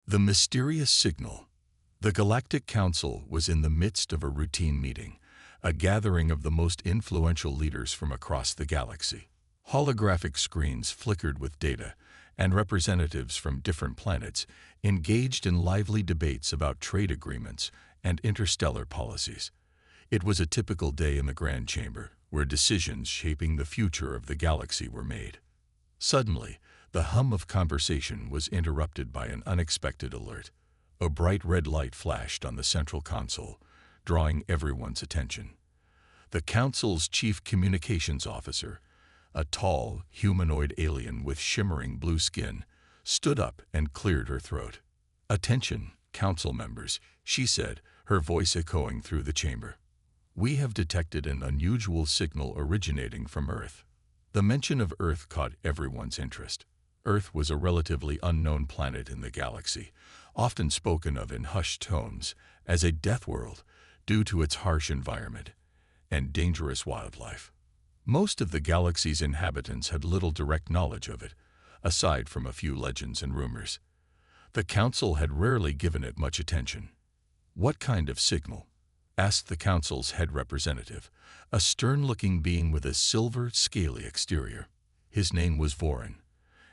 The mysterious signal. The Galactic Council was in the midst of a routine meeting, a gathering of the most influential leaders from across the galaxy. Holographic screens flickered with data, and representatives from different planets engaged in lively debates about trade agreements and interstellar policies. It was a typical day in the Grand Chamber, where decisions shaping the future of the galaxy were made. Suddenly, the hum of conversation was interrupted by an unexpected alert. A bright red light flashed on the central console, drawing everyone's attention. The Council's chief communications officer, a tall, humanoid alien with shimmering blue skin, stood up and cleared her throat. "Attention, Council members," she said, her voice echoing through the chamber. "We have detected an unusual signal originating from Earth." The mention of Earth caught everyone's interest. Earth was a relatively unknown planet in the galaxy, often spoken of in hushed tones as a death world due to its harsh environment and dangerous wildlife. Most of the galaxy's inhabitants had little direct knowledge of it, aside from a few legends and rumors. The Council had rarely given it much attention. "What kind of signal?" asked the Council's head representative, a stern-looking being with a silver, scaly exterior. His name was Vorin,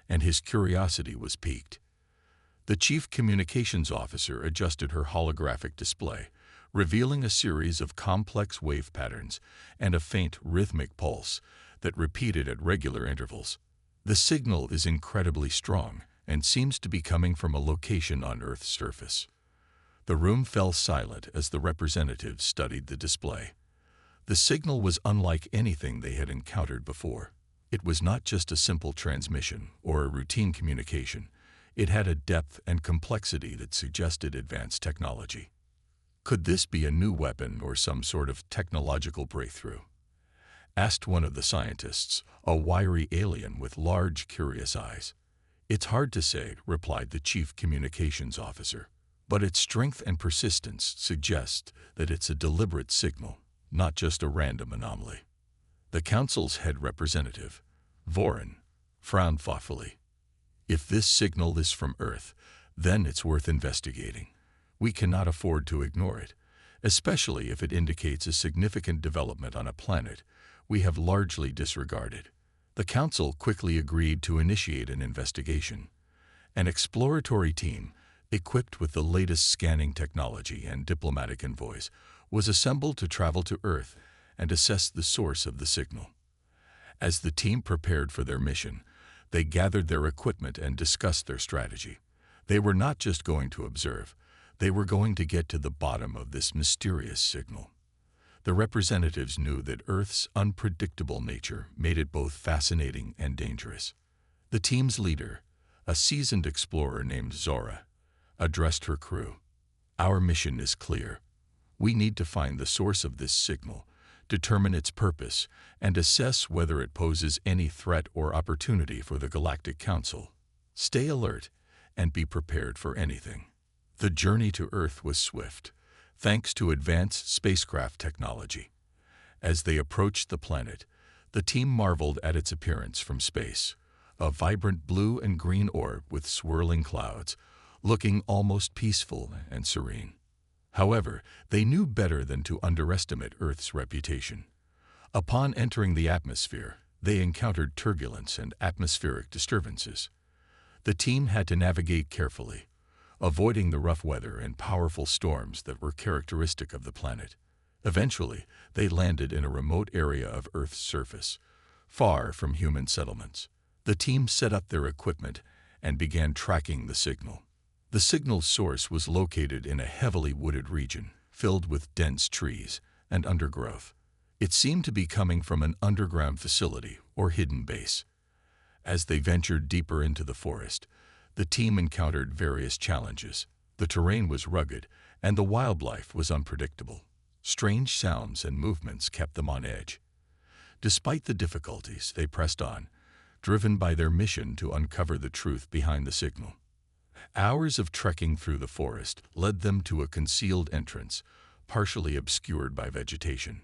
and his curiosity was piqued. The chief communications officer adjusted her holographic display, revealing a series of complex wave patterns and a faint rhythmic pulse that repeated at regular intervals. "The signal is incredibly strong and seems to be coming from a location on Earth's surface." The room fell silent as the representatives studied the display. The signal was unlike anything they had encountered before. It was not just a simple transmission or a routine communication. It had a depth and complexity that suggested advanced technology. "Could this be a new weapon or some sort of technological breakthrough?" asked one of the scientists, a wiry alien with large, curious eyes. "It's hard to say," replied the chief communications officer, "but its strength and persistence suggest that it's a deliberate signal, not just a random anomaly." The Council's head representative, Vorin, frowned thoughtfully. "If this signal is from Earth, then it's worth investigating. We cannot afford to ignore it, especially if it indicates a significant development on a planet we have largely disregarded." The Council quickly agreed to initiate an investigation. An exploratory team, equipped with the latest scanning technology and diplomatic envoys, was assembled to travel to Earth and assess the source of the signal. As the team prepared for their mission, they gathered their equipment and discussed their strategy. They were not just going to observe, they were going to get to the bottom of this mysterious signal. The representatives knew that Earth's unpredictable nature made it both fascinating and dangerous. The team's leader, a seasoned explorer named Zora, addressed her crew. "Our mission is clear. We need to find the source of this signal, determine its purpose, and assess whether it poses any threat or opportunity for the Galactic Council. Stay alert and be prepared for anything." The journey to Earth was swift, thanks to advanced spacecraft technology. As they approached the planet, the team marveled at its appearance from space, a vibrant blue and green orb with swirling clouds, looking almost peaceful and serene. However, they knew better than to underestimate Earth's reputation. Upon entering the atmosphere, they encountered turbulence and atmospheric disturbances. The team had to navigate carefully, avoiding the rough weather and powerful storms that were characteristic of the planet. Eventually, they landed in a remote area of Earth's surface, far from human settlements. The team set up their equipment and began tracking the signal. The signal's source was located in a heavily wooded region, filled with dense trees and undergrowth. It seemed to be coming from an underground facility or hidden base. As they ventured deeper into the forest, the team encountered various challenges. The terrain was rugged, and the wildlife was unpredictable. Strange sounds and movements kept them on edge. Despite the difficulties, they pressed on, driven by their mission to uncover the truth behind the signal. Hours of trekking through the forest led them to a concealed entrance, partially obscured by vegetation.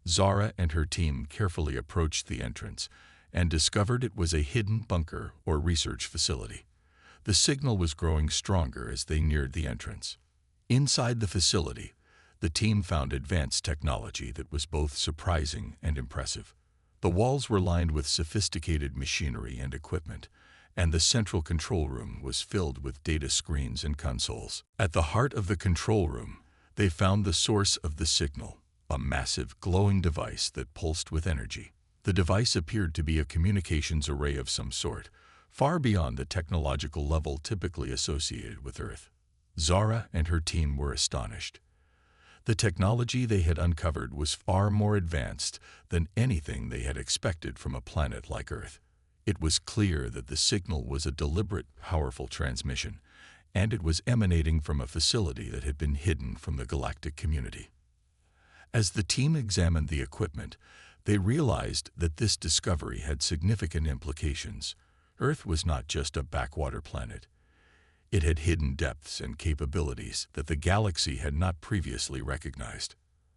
Zara and her team carefully approached the entrance and discovered it was a hidden bunker or research facility. The signal was growing stronger as they neared the entrance. Inside the facility, the team found advanced technology that was both surprising and impressive. The walls were lined with sophisticated machinery and equipment, and the central control room was filled with data screens and consoles. At the heart of the control room, they found the source of the signal, a massive, glowing device that pulsed with energy. The device appeared to be a communications array of some sort, far beyond the technological level typically associated with Earth. Zara and her team were astonished. The technology they had uncovered was far more advanced than anything they had expected from a planet like Earth. It was clear that the signal was a deliberate, powerful transmission, and it was emanating from a facility that had been hidden from the galactic community. As the team examined the equipment, they realized that this discovery had significant implications. Earth was not just a backwater planet. It had hidden depths and capabilities that the galaxy had not previously recognized.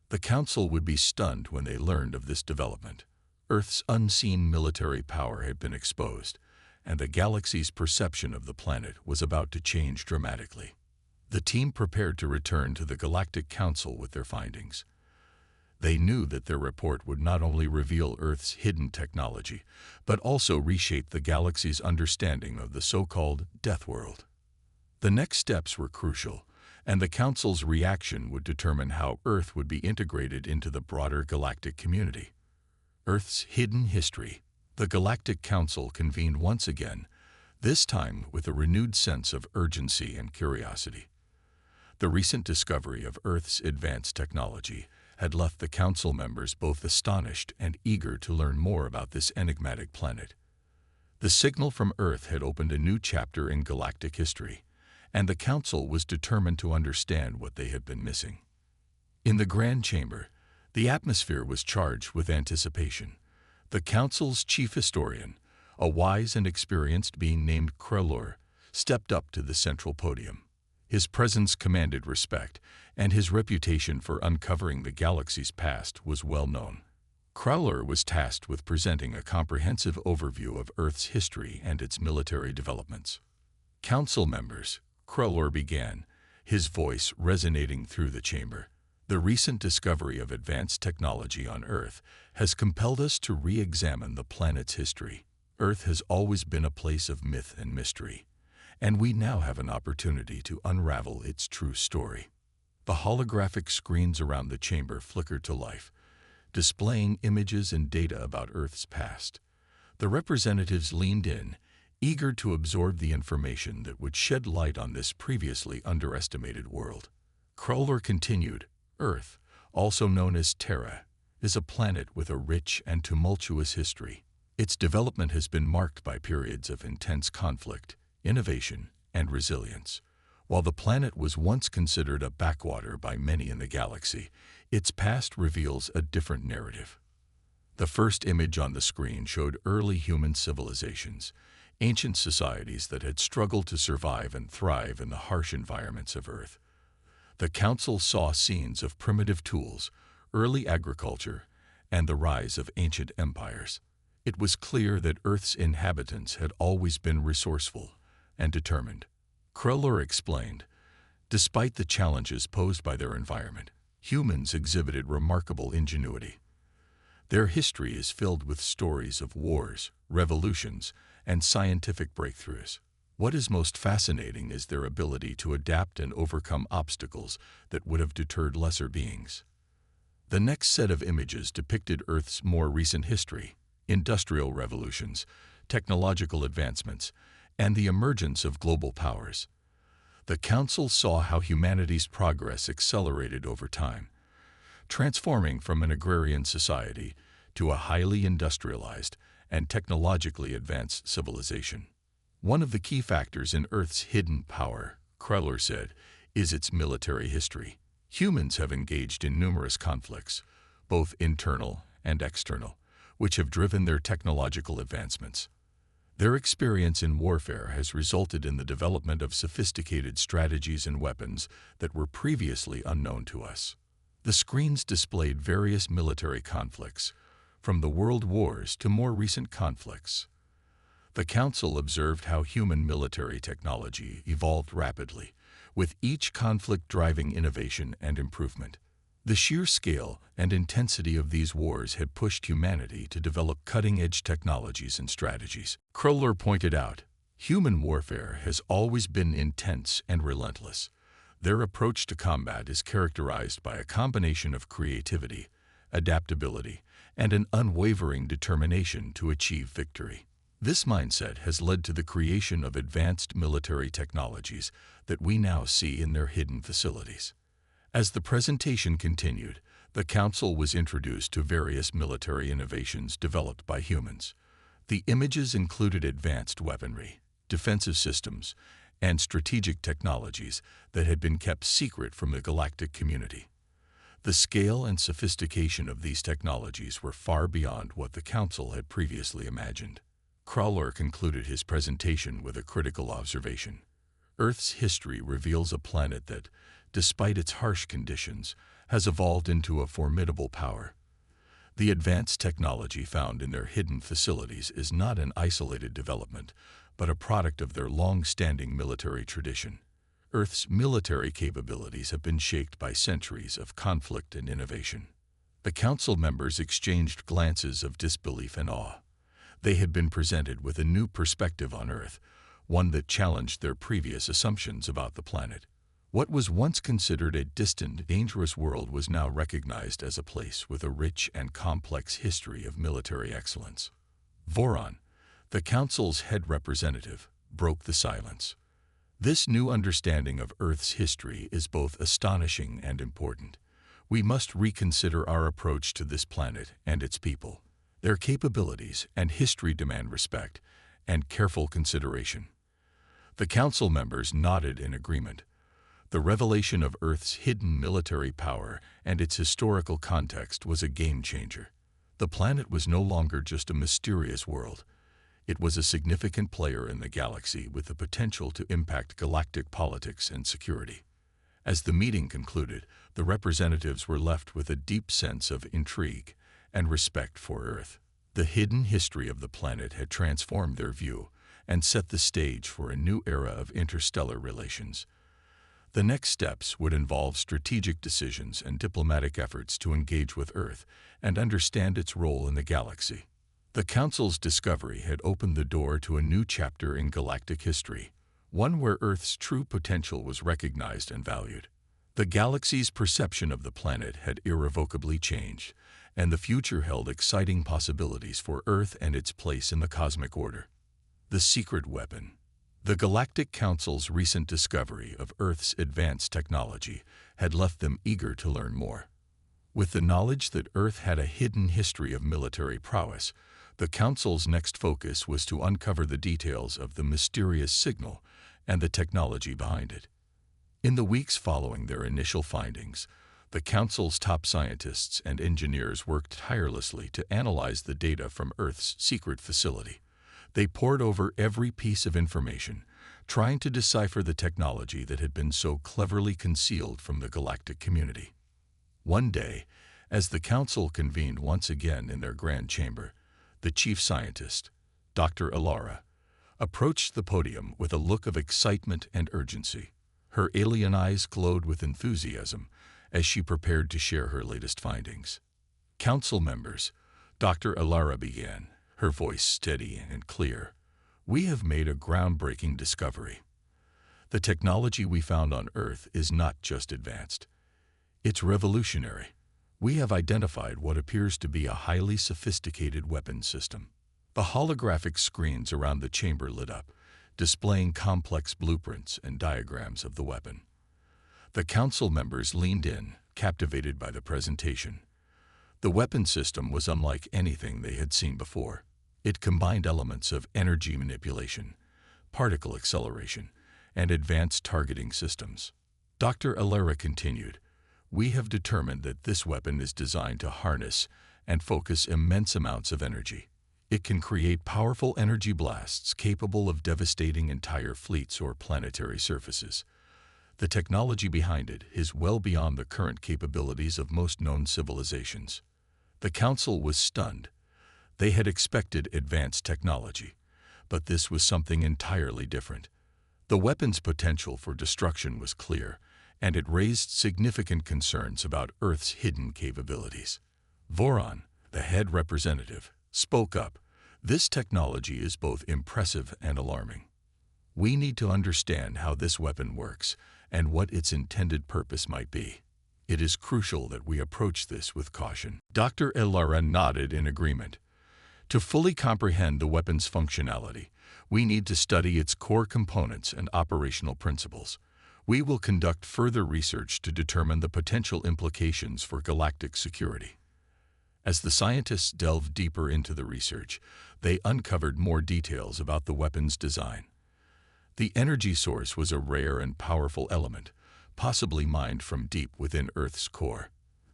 The Council would be stunned when they learned of this development. Earth's unseen military power had been exposed, and the galaxy's perception of the planet was about to change dramatically. The team prepared to return to the Galactic Council with their findings. They knew that their report would not only reveal Earth's hidden technology, but also reshape the galaxy's understanding of the so-called Death World. The next steps were crucial, and the Council's reaction would determine how Earth would be integrated into the broader galactic community. Earth's hidden history. The Galactic Council convened once again, this time with a renewed sense of urgency and curiosity. The recent discovery of Earth's advanced technology had left the Council members both astonished and eager to learn more about this enigmatic planet. The signal from Earth had opened a new chapter in galactic history, and the Council was determined to understand what they had been missing. In the Grand Chamber, the atmosphere was charged with anticipation. The Council's chief historian, a wise and experienced being named Krellor, stepped up to the central podium. His presence commanded respect, and his reputation for uncovering the galaxy's past was well known. Krellor was tasked with presenting a comprehensive overview of Earth's history and its military developments. Council members, Krellor began, his voice resonating through the chamber. The recent discovery of advanced technology on Earth has compelled us to re-examine the planet's history. Earth has always been a place of myth and mystery, and we now have an opportunity to unravel its true story. The holographic screens around the chamber flickered to life, displaying images and data about Earth's past. The representatives leaned in, eager to absorb the information that would shed light on this previously underestimated world. Krellor continued, Earth, also known as Terra, is a planet with a rich and tumultuous history. Its development has been marked by periods of intense conflict, innovation, and resilience. While the planet was once considered a backwater by many in the galaxy, its past reveals a different narrative. The first image on the screen showed early human civilizations, ancient societies that had struggled to survive and thrive in the harsh environments of Earth. The Council saw scenes of primitive tools, early agriculture, and the rise of ancient empires. It was clear that Earth's inhabitants had always been resourceful and determined. Krellor explained, despite the challenges posed by their environment, humans exhibited remarkable ingenuity. Their history is filled with stories of wars, revolutions, and scientific breakthroughs. What is most fascinating is their ability to adapt and overcome obstacles that would have deterred lesser beings. The next set of images depicted Earth's more recent history, industrial revolutions, technological advancements, and the emergence of global powers. The Council saw how humanity's progress accelerated over time, transforming from an agrarian society to a highly industrialized and technologically advanced civilization. One of the key factors in Earth's hidden power, Krellor said, is its military history. Humans have engaged in numerous conflicts, both internal and external, which have driven their technological advancements. Their experience in warfare has resulted in the development of sophisticated strategies and weapons that were previously unknown to us. The screens displayed various military conflicts, from the world wars to more recent conflicts. The Council observed how human military technology evolved rapidly, with each conflict driving innovation and improvement. The sheer scale and intensity of these wars had pushed humanity to develop cutting-edge technologies and strategies. Kroller pointed out, human warfare has always been intense and relentless. Their approach to combat is characterized by a combination of creativity, adaptability, and an unwavering determination to achieve victory. This mindset has led to the creation of advanced military technologies that we now see in their hidden facilities. As the presentation continued, the Council was introduced to various military innovations developed by humans. The images included advanced weaponry, defensive systems, and strategic technologies that had been kept secret from the galactic community. The scale and sophistication of these technologies were far beyond what the Council had previously imagined. Kroller concluded his presentation with a critical observation. Earth's history reveals a planet that, despite its harsh conditions, has evolved into a formidable power. The advanced technology found in their hidden facilities is not an isolated development, but a product of their long-standing military tradition. Earth's military capabilities have been shaped by centuries of conflict and innovation. The Council members exchanged glances of disbelief and awe. They had been presented with a new perspective on Earth, one that challenged their previous assumptions about the planet. What was once considered a distant, dangerous world was now recognized as a place with a rich and complex history of military excellence. Voron, the Council's head representative, broke the silence. This new understanding of Earth's history is both astonishing and important. We must reconsider our approach to this planet and its people. Their capabilities and history demand respect and careful consideration. The Council members nodded in agreement. The revelation of Earth's hidden military power and its historical context was a game-changer. The planet was no longer just a mysterious world. It was a significant player in the galaxy with the potential to impact galactic politics and security. As the meeting concluded, the representatives were left with a deep sense of intrigue and respect for Earth. The hidden history of the planet had transformed their view and set the stage for a new era of interstellar relations. The next steps would involve strategic decisions and diplomatic efforts to engage with Earth and understand its role in the galaxy. The Council's discovery had opened the door to a new chapter in galactic history, one where Earth's true potential was recognized and valued. The galaxy's perception of the planet had irrevocably changed, and the future held exciting possibilities for Earth and its place in the cosmic order. The secret weapon. The Galactic Council's recent discovery of Earth's advanced technology had left them eager to learn more. With the knowledge that Earth had a hidden history of military prowess, the Council's next focus was to uncover the details of the mysterious signal and the technology behind it. In the weeks following their initial findings, the Council's top scientists and engineers worked tirelessly to analyze the data from Earth's secret facility. They pored over every piece of information, trying to decipher the technology that had been so cleverly concealed from the galactic community. One day, as the Council convened once again in their grand chamber, the chief scientist, Dr. Alara, approached the podium with a look of excitement and urgency. Her alien eyes glowed with enthusiasm as she prepared to share her latest findings. Council members, Dr. Alara began, her voice steady and clear. We have made a groundbreaking discovery. The technology we found on Earth is not just advanced. It's revolutionary. We have identified what appears to be a highly sophisticated weapons system. The holographic screens around the chamber lit up, displaying complex blueprints and diagrams of the weapon. The Council members leaned in, captivated by the presentation. The weapon system was unlike anything they had seen before. It combined elements of energy manipulation, particle acceleration, and advanced targeting systems. Dr. Alara continued, "We have determined that this weapon is designed to harness and focus immense amounts of energy. It can create powerful energy blasts capable of devastating entire fleets or planetary surfaces. The technology behind it is well beyond the current capabilities of most known civilizations." The Council was stunned. They had expected advanced technology, But this was something entirely different. The weapon's potential for destruction was clear, and it raised significant concerns about Earth's hidden capabilities. Voron, the head representative, spoke up. This technology is both impressive and alarming. We need to understand how this weapon works and what its intended purpose might be. It is crucial that we approach this with caution. Dr. Elara nodded in agreement. To fully comprehend the weapon's functionality, we need to study its core components and operational principles. We will conduct further research to determine the potential implications for galactic security. As the scientists delved deeper into the research, they uncovered more details about the weapon's design. The energy source was a rare and powerful element, possibly mined from deep within Earth's core.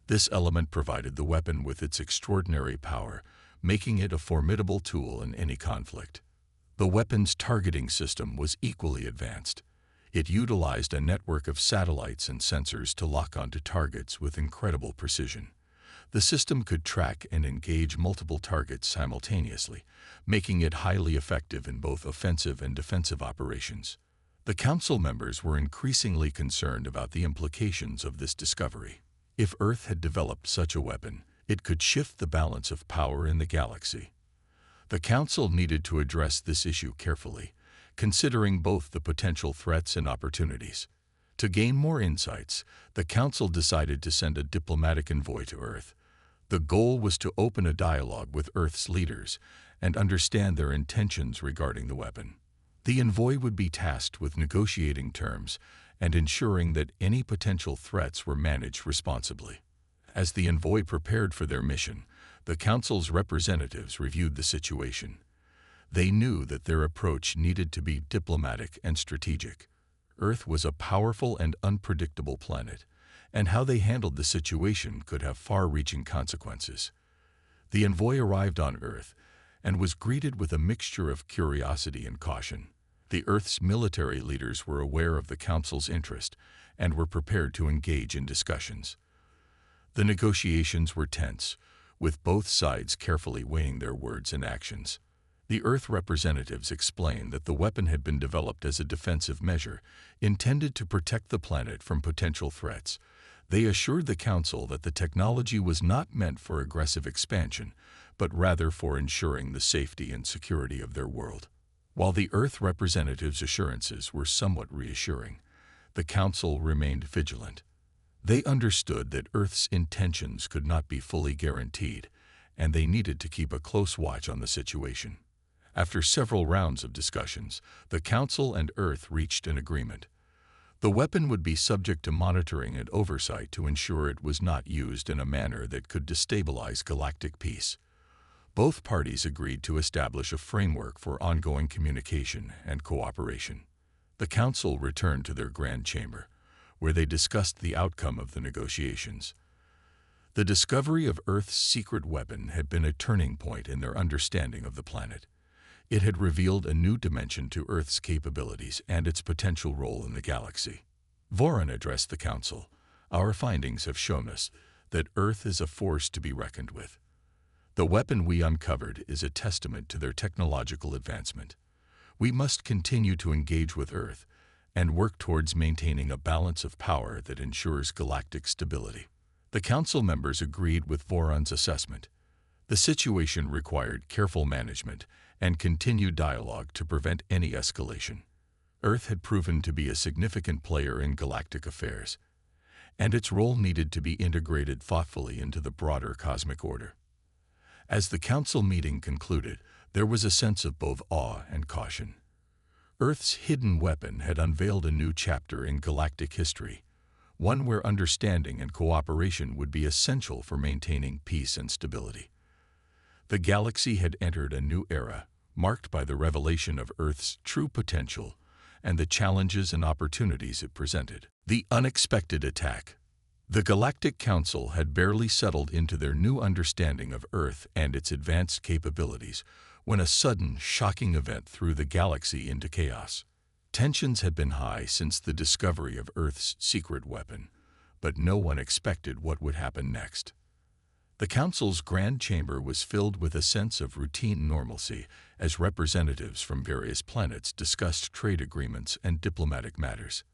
This element provided the weapon with its extraordinary power, making it a formidable tool in any conflict. The weapon's targeting system was equally advanced. It utilized a network of satellites and sensors to lock onto targets with incredible precision. The system could track and engage multiple targets simultaneously, making it highly effective in both offensive and defensive operations. The council members were increasingly concerned about the implications of this discovery. If Earth had developed such a weapon, it could shift the balance of power in the galaxy. The council needed to address this issue carefully, considering both the potential threats and opportunities. To gain more insights, the council decided to send a diplomatic envoy to Earth. The goal was to open a dialogue with Earth's leaders and understand their intentions regarding the weapon. The envoy would be tasked with negotiating terms and ensuring that any potential threats were managed responsibly. As the envoy prepared for their mission, the council's representatives reviewed the situation. They knew that their approach needed to be diplomatic and strategic. Earth was a powerful and unpredictable planet, and how they handled the situation could have far-reaching consequences. The envoy arrived on Earth and was greeted with a mixture of curiosity and caution. The Earth's military leaders were aware of the Council's interest and were prepared to engage in discussions. The negotiations were tense, with both sides carefully weighing their words and actions. The Earth representatives explained that the weapon had been developed as a defensive measure, intended to protect the planet from potential threats. They assured the Council that the technology was not meant for aggressive expansion, but rather for ensuring the safety and security of their world. While the Earth representatives' assurances were somewhat reassuring, the Council remained vigilant. They understood that Earth's intentions could not be fully guaranteed, and they needed to keep a close watch on the situation. After several rounds of discussions, the Council and Earth reached an agreement. The weapon would be subject to monitoring and oversight to ensure it was not used in a manner that could destabilize galactic peace. Both parties agreed to establish a framework for ongoing communication and cooperation. The Council returned to their Grand Chamber, where they discussed the outcome of the negotiations. The discovery of Earth's secret weapon had been a turning point in their understanding of the planet. It had revealed a new dimension to Earth's capabilities and its potential role in the galaxy. Voron addressed the Council. Our findings have shown us that Earth is a force to be reckoned with. The weapon we uncovered is a testament to their technological advancement. We must continue to engage with Earth and work towards maintaining a balance of power that ensures galactic stability. The Council members agreed with Voron's assessment. The situation required careful management and continued dialogue to prevent any escalation. Earth had proven to be a significant player in galactic affairs, and its role needed to be integrated thoughtfully into the broader cosmic order. As the Council meeting concluded, there was a sense of both awe and caution. Earth's hidden weapon had unveiled a new chapter in galactic history, one where understanding and cooperation would be essential for maintaining peace and stability. The galaxy had entered a new era, marked by the revelation of Earth's true potential and the challenges and opportunities it presented. The unexpected attack. The Galactic Council had barely settled into their new understanding of Earth and its advanced capabilities when a sudden, shocking event threw the galaxy into chaos. Tensions had been high since the discovery of Earth's secret weapon, but no one expected what would happen next. The Council's grand chamber was filled with a sense of routine normalcy as representatives from various planets discussed trade agreements and diplomatic matters.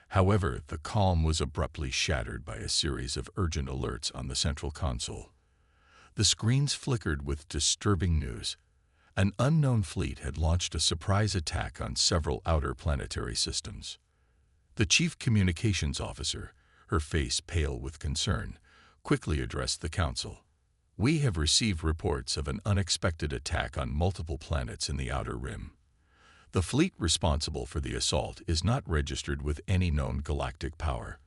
However, the calm was abruptly shattered by a series of urgent alerts on the central console. The screens flickered with disturbing news. An unknown fleet had launched a surprise attack on several outer planetary systems. The chief communications officer, her face pale with concern, quickly addressed the Council. "We have received reports of an unexpected attack on multiple planets in the Outer Rim. The fleet responsible for the assault is not registered with any known galactic power.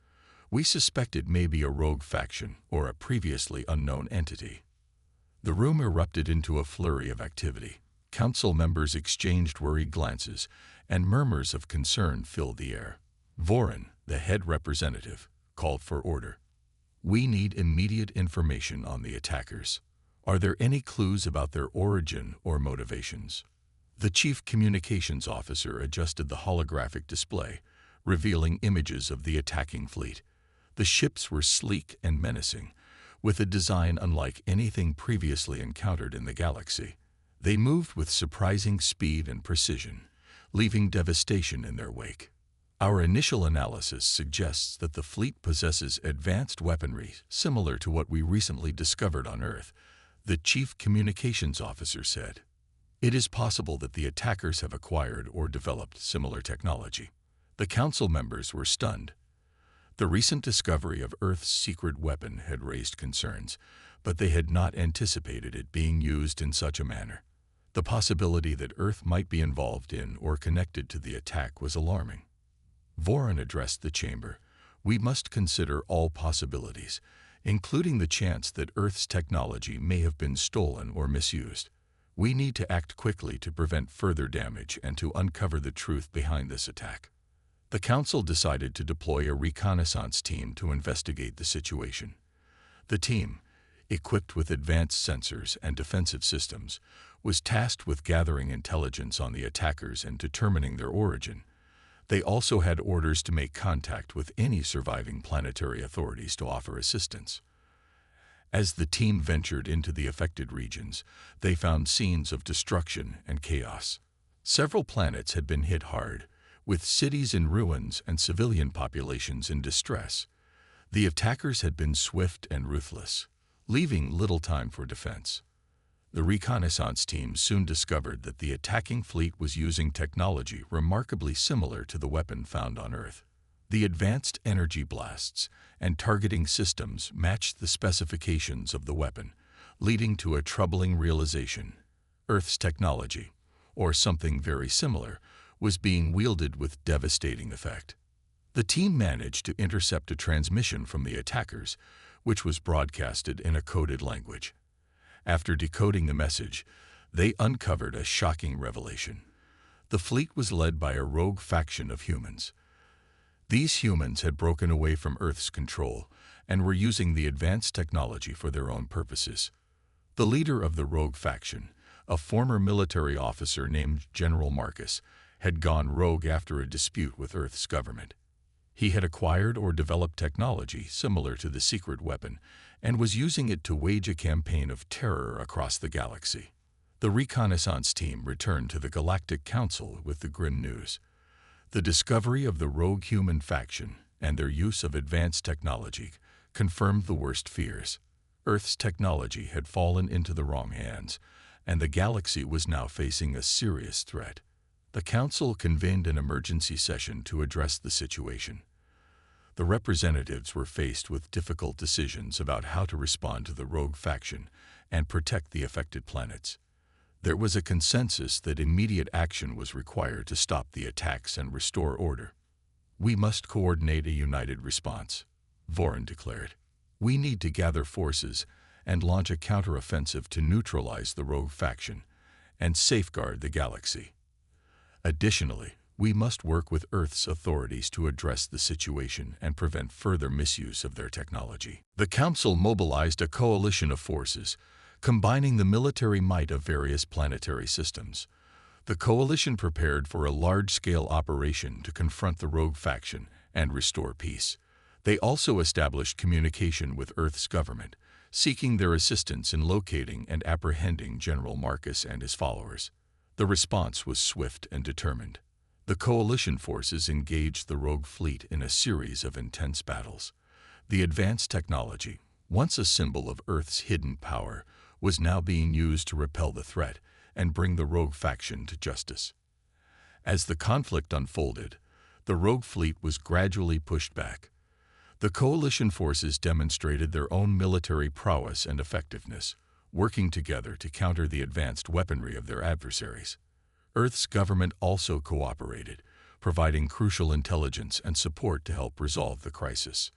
We suspect it may be a rogue faction or a previously unknown entity." The room erupted into a flurry of activity. Council members exchanged worried glances, and murmurs of concern filled the air. Voron, the head representative, called for order. "We need immediate information on the attackers. Are there any clues about their origin or motivations?" The chief communications officer adjusted the holographic display, revealing images of the attacking fleet. The ships were sleek and menacing, with a design unlike anything previously encountered in the galaxy. They moved with surprising speed and precision, leaving devastation in their wake. "Our initial analysis suggests that the fleet possesses advanced weaponry similar to what we recently discovered on Earth," the chief communications officer said. "It is possible that the attackers have acquired or developed similar technology." The Council members were stunned. The recent discovery of Earth's secret weapon had raised concerns, but they had not anticipated it being used in such a manner. The possibility that Earth might be involved in or connected to the attack was alarming. Voron addressed the chamber. "We must consider all possibilities, including the chance that Earth's technology may have been stolen or misused. We need to act quickly to prevent further damage and to uncover the truth behind this attack." The Council decided to deploy a reconnaissance team to investigate the situation. The team, equipped with advanced sensors and defensive systems, was tasked with gathering intelligence on the attackers and determining their origin. They also had orders to make contact with any surviving planetary authorities to offer assistance. As the team ventured into the affected regions, they found scenes of destruction and chaos. Several planets had been hit hard, with cities in ruins and civilian populations in distress. The attackers had been swift and ruthless, leaving little time for defense. The reconnaissance team soon discovered that the attacking fleet was using technology remarkably similar to the weapon found on Earth. The advanced energy blasts and targeting systems matched the specifications of the weapon, leading to a troubling realization. Earth's technology, or something very similar, was being wielded with devastating effect. The team managed to intercept a transmission from the attackers, which was broadcasted in a coded language. After decoding the message, they uncovered a shocking revelation. The fleet was led by a rogue faction of humans. These humans had broken away from Earth's control and were using the advanced technology for their own purposes. The leader of the rogue faction, a former military officer named General Marcus, had gone rogue after a dispute with Earth's government. He had acquired or developed technology similar to the secret weapon and was using it to wage a campaign of terror across the galaxy. The reconnaissance team returned to the Galactic Council with the grim news. The discovery of the rogue human faction and their use of advanced technology confirmed the worst fears. Earth's technology had fallen into the wrong hands, and the galaxy was now facing a serious threat. The Council convened an emergency session to address the situation. The representatives were faced with difficult decisions about how to respond to the rogue faction and protect the affected planets. There was a consensus that immediate action was required to stop the attacks and restore order. "We must coordinate a united response," Voron declared. "We need to gather forces and launch a counteroffensive to neutralize the rogue faction and safeguard the galaxy. Additionally, we must work with Earth's authorities to address the situation and prevent further misuse of their technology." The Council mobilized a coalition of forces, combining the military might of various planetary systems. The coalition prepared for a large-scale operation to confront the rogue faction and restore peace. They also established communication with Earth's government, seeking their assistance in locating and apprehending General Marcus and his followers. The response was swift and determined. The coalition forces engaged the rogue fleet in a series of intense battles. The advanced technology, once a symbol of Earth's hidden power, was now being used to repel the threat and bring the rogue faction to justice. As the conflict unfolded, the rogue fleet was gradually pushed back. The coalition forces demonstrated their own military prowess and effectiveness, working together to counter the advanced weaponry of their adversaries. Earth's government also cooperated, providing crucial intelligence and support to help resolve the crisis.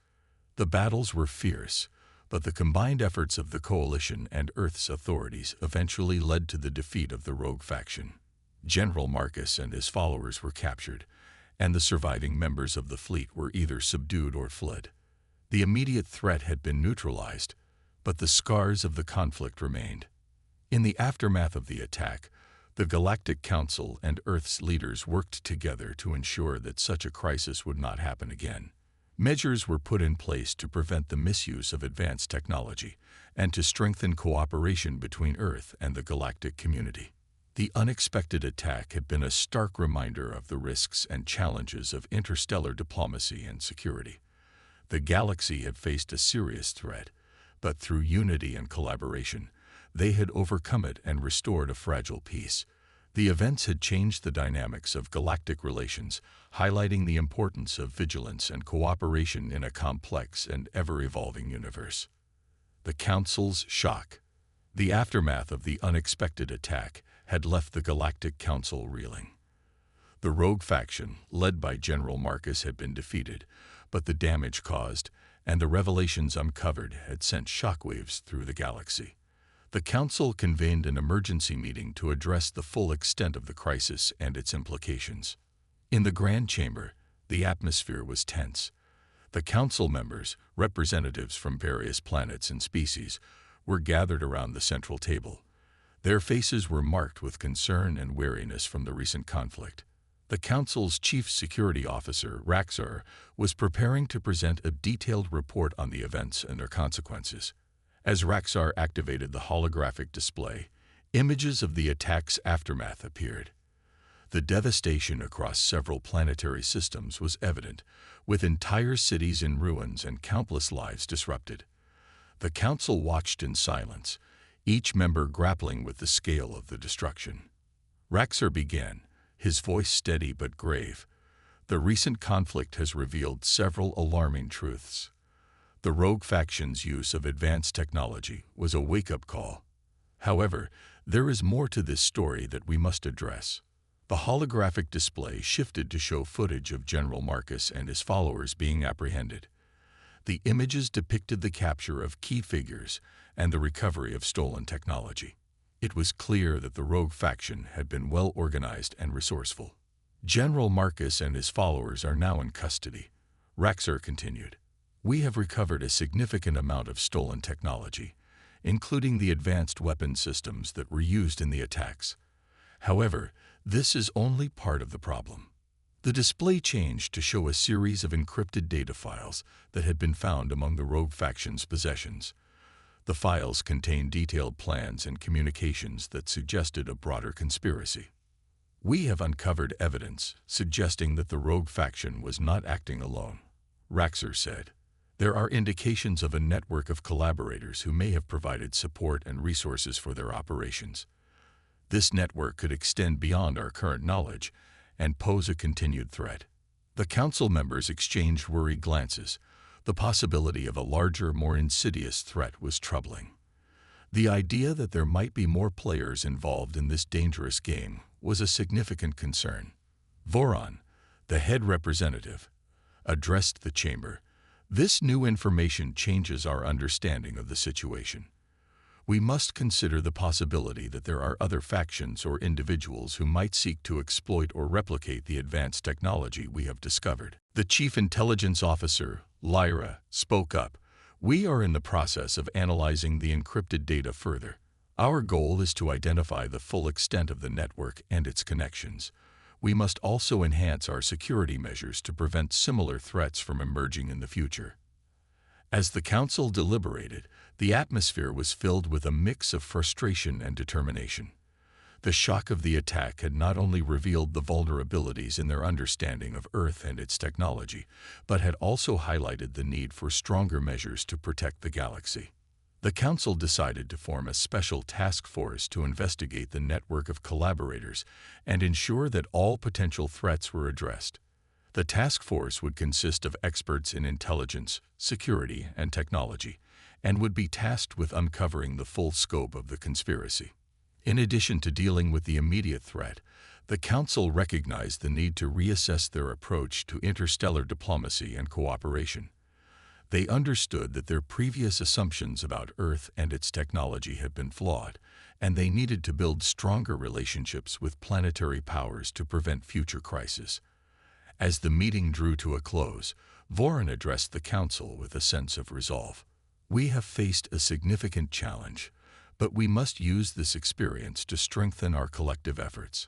The battles were fierce, but the combined efforts of the coalition and Earth's authorities eventually led to the defeat of the rogue faction. General Marcus and his followers were captured, and the surviving members of the fleet were either subdued or fled. The immediate threat had been neutralized, but the scars of the conflict remained. In the aftermath of the attack, the Galactic Council and Earth's leaders worked together to ensure that such a crisis would not happen again. Measures were put in place to prevent the misuse of advanced technology and to strengthen cooperation between Earth and the galactic community. The unexpected attack had been a stark reminder of the risks and challenges of interstellar diplomacy and security. The galaxy had faced a serious threat, but through unity and collaboration, they had overcome it and restored a fragile peace. The events had changed the dynamics of galactic relations, highlighting the importance of vigilance and cooperation in a complex and ever-evolving universe. The Council's shock. The aftermath of the unexpected attack had left the Galactic Council reeling. The rogue faction, led by General Marcus, had been defeated, but the damage caused and the revelations uncovered had sent shockwaves through the galaxy. The Council convened an emergency meeting to address the full extent of the crisis and its implications. In the Grand Chamber, the atmosphere was tense. The Council members, representatives from various planets and species, were gathered around the central table. Their faces were marked with concern and wariness from the recent conflict. The Council's Chief Security Officer, Raxar, was preparing to present a detailed report on the events and their consequences. As Raxar activated the holographic display, images of the attack's aftermath appeared. The devastation across several planetary systems was evident, with entire cities in ruins and countless lives disrupted. The Council watched in silence, each member grappling with the scale of the destruction. Raxar began, his voice steady but grave. The recent conflict has revealed several alarming truths. The rogue faction's use of advanced technology was a wake-up call. However, there is more to this story that we must address. The holographic display shifted to show footage of General Marcus and his followers being apprehended. The images depicted the capture of key figures and the recovery of stolen technology. It was clear that the rogue faction had been well organized and resourceful. General Marcus and his followers are now in custody. Raxar continued. We have recovered a significant amount of stolen technology, including the advanced weapon systems that were used in the attacks. However, this is only part of the problem. The display changed to show a series of encrypted data files that had been found among the rogue faction's possessions. The files contained detailed plans and communications that suggested a broader conspiracy. We have uncovered evidence suggesting that the rogue faction was not acting alone, Raxar said. There are indications of a network of collaborators who may have provided support and resources for their operations. This network could extend beyond our current knowledge and pose a continued threat. The Council members exchanged worried glances. The possibility of a larger, more insidious threat was troubling. The idea that there might be more players involved in this dangerous game was a significant concern. Voron, the head representative, addressed the chamber. This new information changes our understanding of the situation. We must consider the possibility that there are other factions or individuals who might seek to exploit or replicate the advanced technology we have discovered. The Chief Intelligence Officer, Lyra, spoke up. We are in the process of analyzing the encrypted data further. Our goal is to identify the full extent of the network and its connections. We must also enhance our security measures to prevent similar threats from emerging in the future. As the Council deliberated, the atmosphere was filled with a mix of frustration and determination. The shock of the attack had not only revealed the vulnerabilities in their understanding of Earth and its technology, but had also highlighted the need for stronger measures to protect the galaxy. The Council decided to form a special task force to investigate the network of collaborators and ensure that all potential threats were addressed. The task force would consist of experts in intelligence, security, and technology, and would be tasked with uncovering the full scope of the conspiracy. In addition to dealing with the immediate threat, the Council recognized the need to reassess their approach to interstellar diplomacy and cooperation. They understood that their previous assumptions about Earth and its technology had been flawed, and they needed to build stronger relationships with planetary powers to prevent future crises. As the meeting drew to a close, Voron addressed the Council with a sense of resolve. "We have faced a significant challenge, but we must use this experience to strengthen our collective efforts.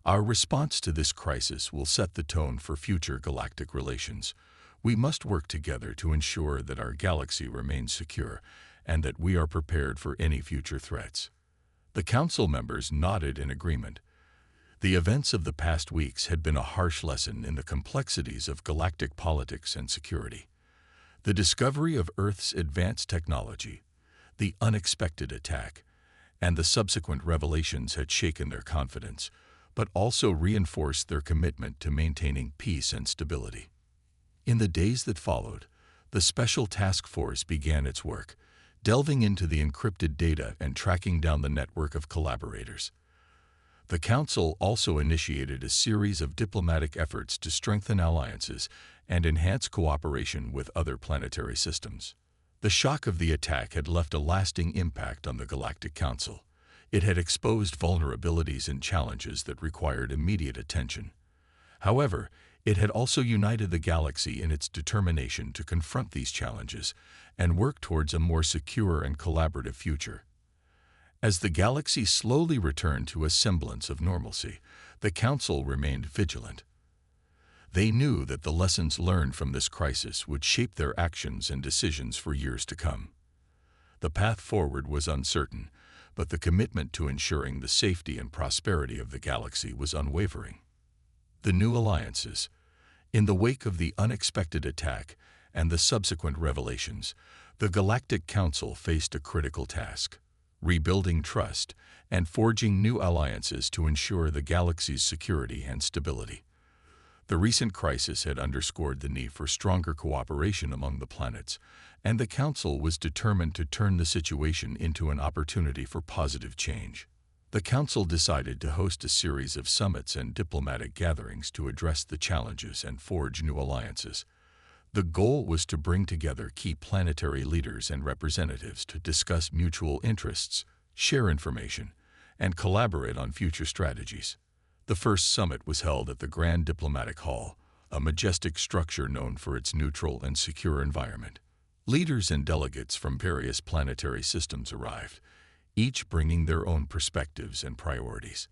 Our response to this crisis will set the tone for future galactic relations. We must work together to ensure that our galaxy remains secure and that we are prepared for any future threats." The Council members nodded in agreement. The events of the past weeks had been a harsh lesson in the complexities of galactic politics and security. The discovery of Earth's advanced technology, the unexpected attack, and the subsequent revelations had shaken their confidence, but also reinforced their commitment to maintaining peace and stability. In the days that followed, the Special Task Force began its work, delving into the encrypted data and tracking down the network of collaborators. The Council also initiated a series of diplomatic efforts to strengthen alliances and enhance cooperation with other planetary systems. The shock of the attack had left a lasting impact on the Galactic Council. It had exposed vulnerabilities and challenges that required immediate attention. However, it had also united the galaxy in its determination to confront these challenges and work towards a more secure and collaborative future. As the galaxy slowly returned to a semblance of normalcy, the Council remained vigilant. They knew that the lessons learned from this crisis would shape their actions and decisions for years to come. The path forward was uncertain, but the commitment to ensuring the safety and prosperity of the galaxy was unwavering. The new alliances. In the wake of the unexpected attack and the subsequent revelations, the Galactic Council faced a critical task: rebuilding trust and forging new alliances to ensure the galaxy's security and stability. The recent crisis had underscored the need for stronger cooperation among the planets, and the Council was determined to turn the situation into an opportunity for positive change. The Council decided to host a series of summits and diplomatic gatherings to address the challenges and forge new alliances. The goal was to bring together key planetary leaders and representatives to discuss mutual interests, share information, and collaborate on future strategies. The first summit was held at the Grand Diplomatic Hall, a majestic structure known for its neutral and secure environment. Leaders and delegates from various planetary systems arrived, each bringing their own perspectives and priorities.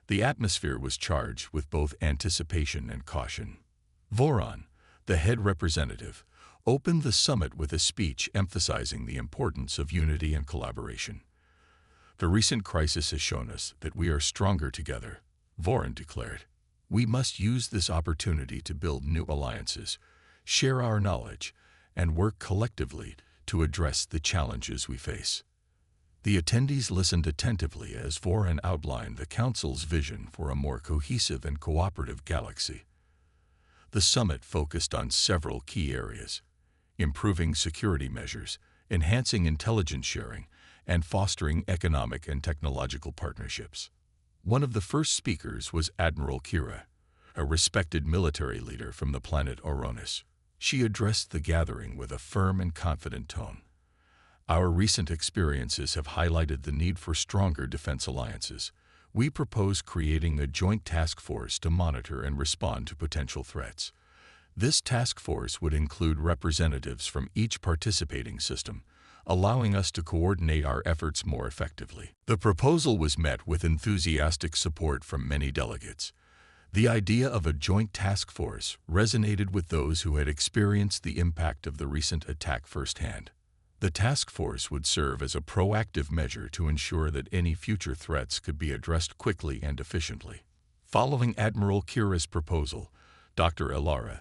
The atmosphere was charged with both anticipation and caution. Voron, the head representative, opened the summit with a speech emphasizing the importance of unity and collaboration. "The recent crisis has shown us that we are stronger together," Voron declared. "We must use this opportunity to build new alliances, share our knowledge, and work collectively to address the challenges we face." The attendees listened attentively as Voron outlined the Council's vision for a more cohesive and cooperative galaxy. The summit focused on several key areas: improving security measures, enhancing intelligence sharing, and fostering economic and technological partnerships. One of the first speakers was Admiral Kira, a respected military leader from the planet Oronis. She addressed the gathering with a firm and confident tone. "Our recent experiences have highlighted the need for stronger defense alliances. We propose creating a joint task force to monitor and respond to potential threats. This task force would include representatives from each participating system, allowing us to coordinate our efforts more effectively." The proposal was met with enthusiastic support from many delegates. The idea of a joint task force resonated with those who had experienced the impact of the recent attack firsthand. The task force would serve as a proactive measure to ensure that any future threats could be addressed quickly and efficiently. Following Admiral Kira's proposal, Dr. Elara,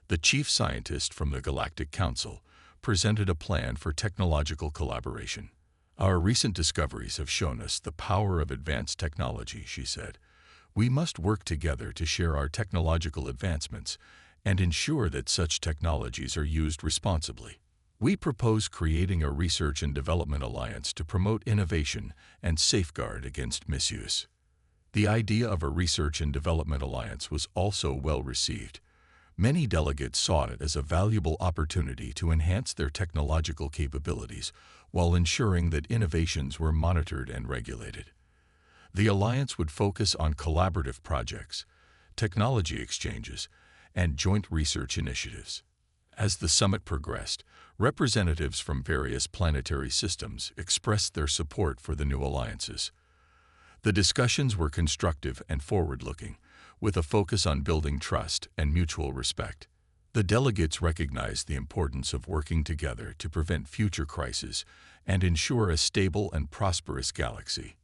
the chief scientist from the Galactic Council, presented a plan for technological collaboration. "Our recent discoveries have shown us the power of advanced technology," she said. "We must work together to share our technological advancements and ensure that such technologies are used responsibly. We propose creating a research and development alliance to promote innovation and safeguard against misuse." The idea of a research and development alliance was also well received. Many delegates saw it as a valuable opportunity to enhance their technological capabilities while ensuring that innovations were monitored and regulated. The alliance would focus on collaborative projects, technology exchanges, and joint research initiatives. As the summit progressed, representatives from various planetary systems expressed their support for the new alliances. The discussions were constructive and forward-looking, with a focus on building trust and mutual respect. The delegates recognized the importance of working together to prevent future crises and ensure a stable and prosperous galaxy.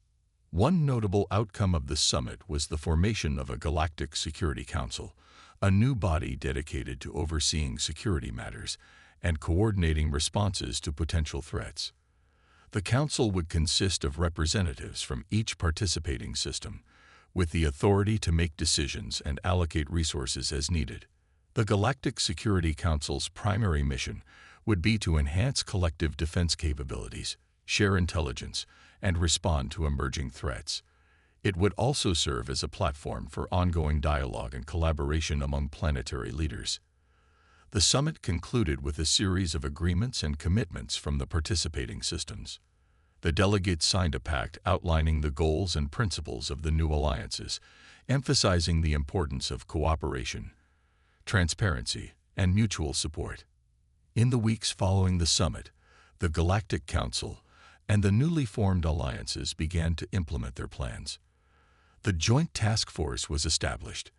One notable outcome of the summit was the formation of a Galactic Security Council, a new body dedicated to overseeing security matters and coordinating responses to potential threats. The council would consist of representatives from each participating system, with the authority to make decisions and allocate resources as needed. The Galactic Security Council's primary mission would be to enhance collective defense capabilities, share intelligence, and respond to emerging threats. It would also serve as a platform for ongoing dialogue and collaboration among planetary leaders. The summit concluded with a series of agreements and commitments from the participating systems. The delegates signed a pact outlining the goals and principles of the new alliances, emphasizing the importance of cooperation, transparency, and mutual support. In the weeks following the summit, the Galactic Council and the newly formed alliances began to implement their plans. The Joint Task Force was established,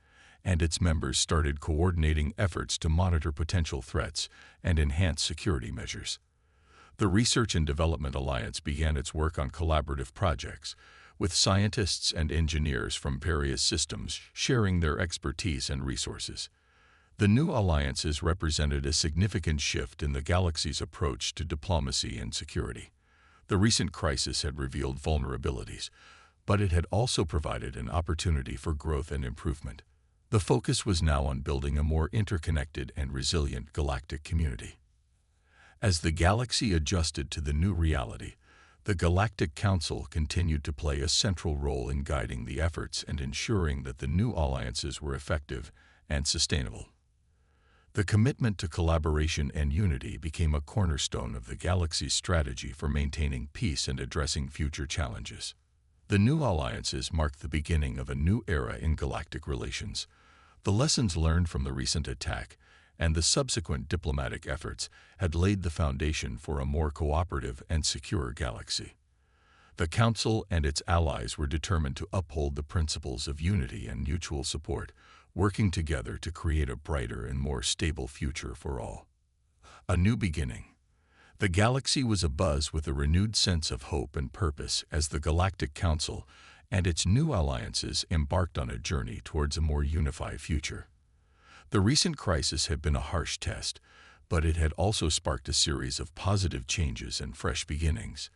and its members started coordinating efforts to monitor potential threats and enhance security measures. The Research and Development Alliance began its work on collaborative projects, with scientists and engineers from various systems sharing their expertise and resources. The new alliances represented a significant shift in the galaxy's approach to diplomacy and security. The recent crisis had revealed vulnerabilities, but it had also provided an opportunity for growth and improvement. The focus was now on building a more interconnected and resilient galactic community. As the galaxy adjusted to the new reality, the Galactic Council continued to play a central role in guiding the efforts and ensuring that the new alliances were effective and sustainable. The commitment to collaboration and unity became a cornerstone of the galaxy's strategy for maintaining peace and addressing future challenges. The new alliances marked the beginning of a new era in galactic relations. The lessons learned from the recent attack and the subsequent diplomatic efforts had laid the foundation for a more cooperative and secure galaxy. The Council and its allies were determined to uphold the principles of unity and mutual support, working together to create a brighter and more stable future for all. A new beginning. The galaxy was abuzz with a renewed sense of hope and purpose as the Galactic Council and its new alliances embarked on a journey towards a more unified future. The recent crisis had been a harsh test, but it had also sparked a series of positive changes and fresh beginnings.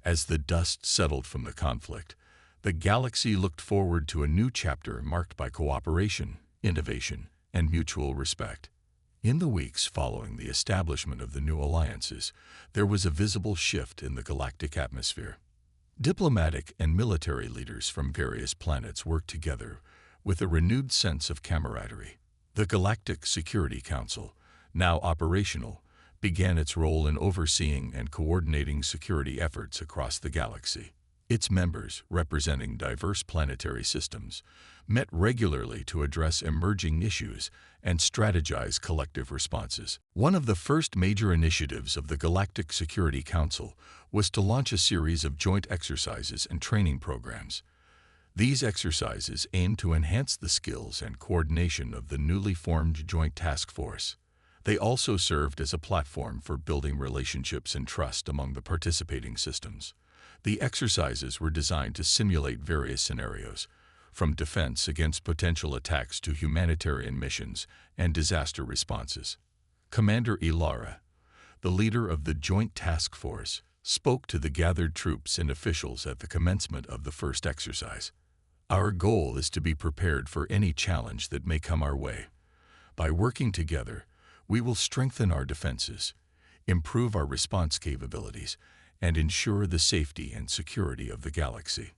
As the dust settled from the conflict, the galaxy looked forward to a new chapter marked by cooperation, innovation, and mutual respect. In the weeks following the establishment of the new alliances, there was a visible shift in the galactic atmosphere. Diplomatic and military leaders from various planets worked together with a renewed sense of camaraderie. The Galactic Security Council, now operational, began its role in overseeing and coordinating security efforts across the galaxy. Its members, representing diverse planetary systems, met regularly to address emerging issues and strategize collective responses. One of the first major initiatives of the Galactic Security Council was to launch a series of joint exercises and training programs. These exercises aim to enhance the skills and coordination of the newly formed Joint Task Force. They also served as a platform for building relationships and trust among the participating systems. The exercises were designed to simulate various scenarios, from defense against potential attacks to humanitarian missions and disaster responses. Commander Ilara, the leader of the Joint Task Force, spoke to the gathered troops and officials at the commencement of the first exercise. Our goal is to be prepared for any challenge that may come our way. By working together, we will strengthen our defenses, improve our response capabilities, and ensure the safety and security of the galaxy.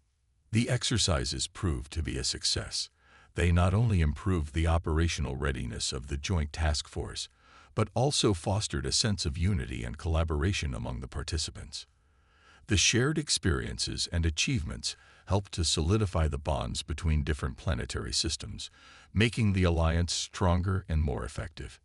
The exercises proved to be a success. They not only improved the operational readiness of the Joint Task Force, but also fostered a sense of unity and collaboration among the participants. The shared experiences and achievements helped to solidify the bonds between different planetary systems, making the alliance stronger and more effective.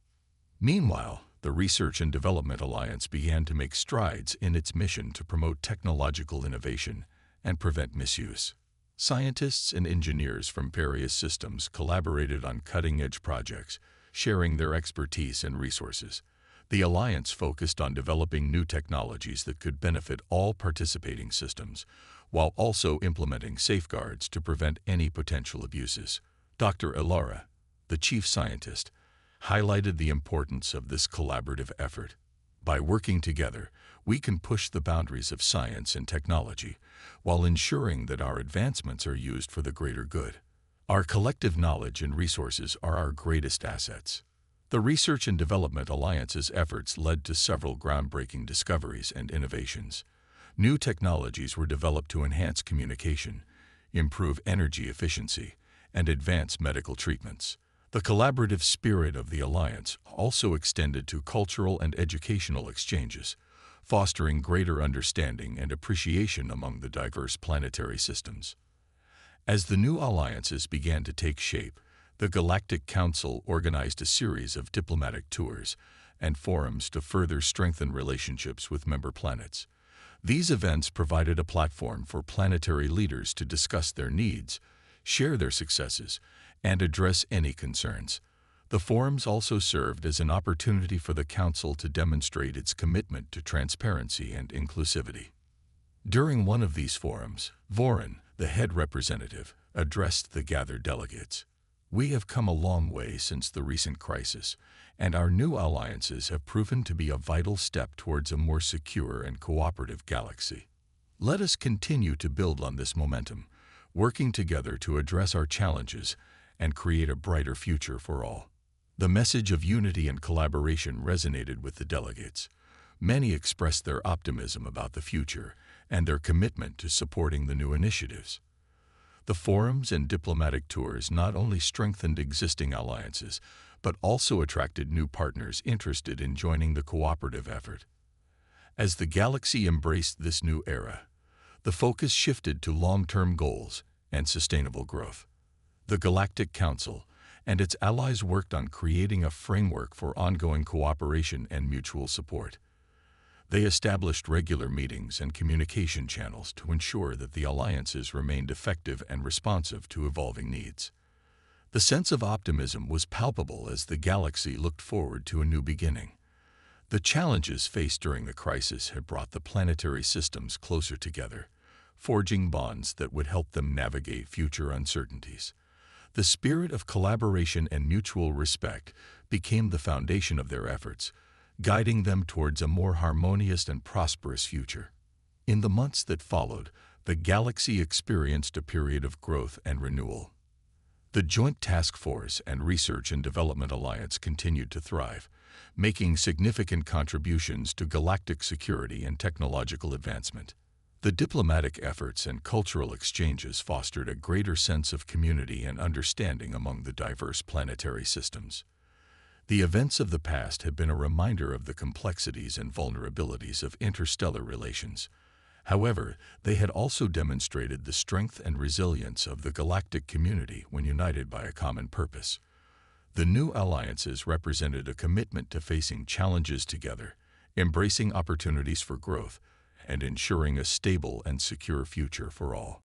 Meanwhile, the Research and Development Alliance began to make strides in its mission to promote technological innovation and prevent misuse. Scientists and engineers from various systems collaborated on cutting-edge projects, sharing their expertise and resources. The Alliance focused on developing new technologies that could benefit all participating systems, while also implementing safeguards to prevent any potential abuses. Dr. Ilara, the chief scientist, highlighted the importance of this collaborative effort. By working together, we can push the boundaries of science and technology, while ensuring that our advancements are used for the greater good. Our collective knowledge and resources are our greatest assets. The Research and Development Alliance's efforts led to several groundbreaking discoveries and innovations. New technologies were developed to enhance communication, improve energy efficiency, and advance medical treatments. The collaborative spirit of the Alliance also extended to cultural and educational exchanges, fostering greater understanding and appreciation among the diverse planetary systems. As the new alliances began to take shape, the Galactic Council organized a series of diplomatic tours and forums to further strengthen relationships with member planets. These events provided a platform for planetary leaders to discuss their needs, share their successes, and address any concerns. The forums also served as an opportunity for the Council to demonstrate its commitment to transparency and inclusivity. During one of these forums, Vorin, the head representative, addressed the gathered delegates. We have come a long way since the recent crisis, and our new alliances have proven to be a vital step towards a more secure and cooperative galaxy. Let us continue to build on this momentum, working together to address our challenges and create a brighter future for all. The message of unity and collaboration resonated with the delegates. Many expressed their optimism about the future and their commitment to supporting the new initiatives. The forums and diplomatic tours not only strengthened existing alliances, but also attracted new partners interested in joining the cooperative effort. As the galaxy embraced this new era, the focus shifted to long-term goals and sustainable growth. The Galactic Council and its allies worked on creating a framework for ongoing cooperation and mutual support. They established regular meetings and communication channels to ensure that the alliances remained effective and responsive to evolving needs. The sense of optimism was palpable as the galaxy looked forward to a new beginning. The challenges faced during the crisis had brought the planetary systems closer together, forging bonds that would help them navigate future uncertainties. The spirit of collaboration and mutual respect became the foundation of their efforts, guiding them towards a more harmonious and prosperous future. In the months that followed, the galaxy experienced a period of growth and renewal. The Joint Task Force and Research and Development Alliance continued to thrive, making significant contributions to galactic security and technological advancement. The diplomatic efforts and cultural exchanges fostered a greater sense of community and understanding among the diverse planetary systems. The events of the past have been a reminder of the complexities and vulnerabilities of interstellar relations. However, they had also demonstrated the strength and resilience of the galactic community when united by a common purpose. The new alliances represented a commitment to facing challenges together, embracing opportunities for growth, and ensuring a stable and secure future for all.